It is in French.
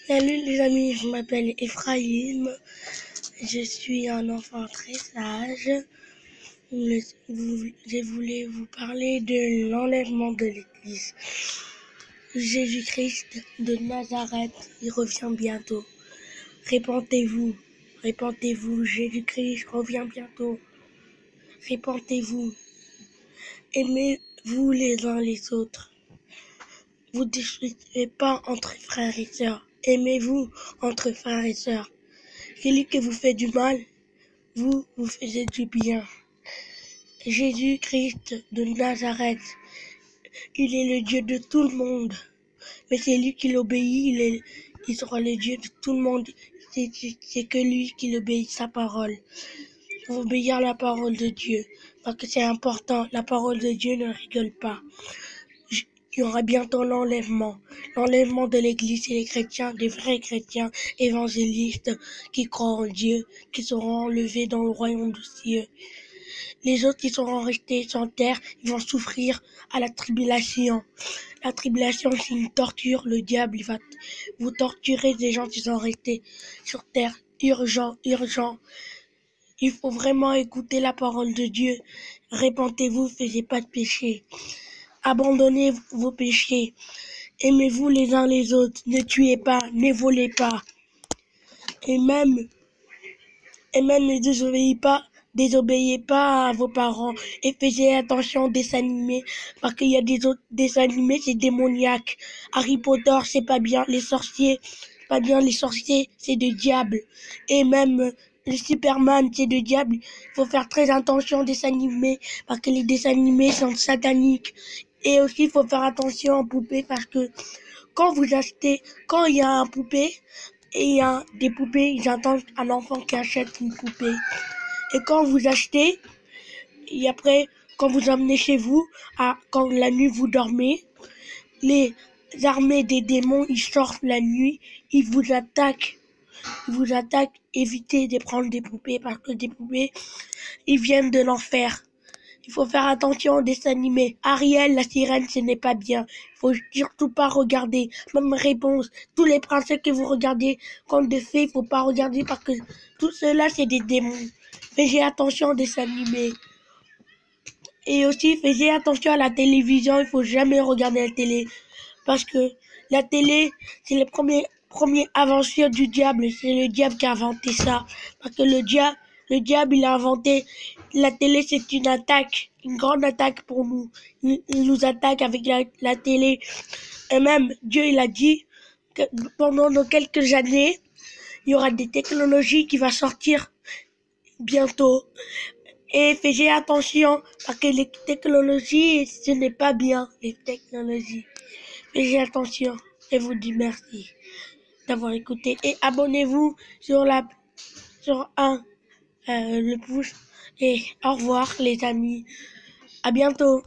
Salut les amis, je m'appelle Ephraim, je suis un enfant très sage. Je voulais vous parler de l'enlèvement de l'Église. Jésus-Christ de Nazareth, il revient bientôt. Répentez-vous, répentez-vous, Jésus-Christ revient bientôt. Répentez-vous, aimez-vous les uns les autres. Vous ne discutez pas entre frères et sœurs. Aimez-vous entre frères et sœurs. Celui qui vous fait du mal, vous faites du bien. Jésus-Christ de Nazareth, il est le Dieu de tout le monde. Mais c'est lui qui l'obéit, il sera le Dieu de tout le monde. C'est que lui qui obéit sa parole. Il faut obéir à la parole de Dieu, parce que c'est important. La parole de Dieu ne rigole pas. Il y aura bientôt l'enlèvement de l'Église et les chrétiens, des vrais chrétiens évangélistes qui croient en Dieu, qui seront enlevés dans le royaume des cieux. Les autres qui seront restés sur terre, ils vont souffrir à la tribulation. La tribulation, c'est une torture. Le diable, il va vous torturer des gens qui sont restés sur terre. Urgent, urgent. Il faut vraiment écouter la parole de Dieu. Répentez-vous, faites pas de péché. Abandonnez vos péchés. Aimez-vous les uns les autres. Ne tuez pas, ne volez pas. Et même ne désobéissez pas à vos parents. Et faites attention aux dessins animés. Parce qu'il y a des autres dessins animés, c'est démoniaque. Harry Potter, c'est pas bien. Les sorciers, c'est pas bien. Les sorciers, c'est du diable. Et même le Superman, c'est du diable. Il faut faire très attention aux dessins animés. Parce que les dessins animés sont sataniques. Et aussi, il faut faire attention aux poupées parce que quand il y a un poupée et il y a des poupées, ils attendent un enfant qui achète une poupée. Et quand vous achetez, et après, quand vous emmenez chez vous, quand la nuit vous dormez, les armées des démons, ils sortent la nuit, ils vous attaquent. Évitez de prendre des poupées parce que des poupées, ils viennent de l'enfer. Il faut faire attention aux dessins animés. Ariel, la sirène, ce n'est pas bien. Il faut surtout pas regarder. Même réponse. Tous les princesses que vous regardez, contes de fées, il faut pas regarder parce que tout cela, c'est des démons. Faites attention aux dessins animés. Et aussi, faites attention à la télévision. Il faut jamais regarder la télé. Parce que la télé, c'est les premières aventures du diable. C'est le diable qui a inventé ça. Parce que le diable, il a inventé la télé, c'est une attaque, une grande attaque pour nous. Il nous attaque avec la télé. Et même, Dieu, il a dit que pendant quelques années, il y aura des technologies qui vont sortir bientôt. Et faites attention, parce que les technologies, ce n'est pas bien, les technologies. Faites attention. Et vous dis merci d'avoir écouté. Et abonnez-vous sur le pouce. Et au revoir les amis. À bientôt.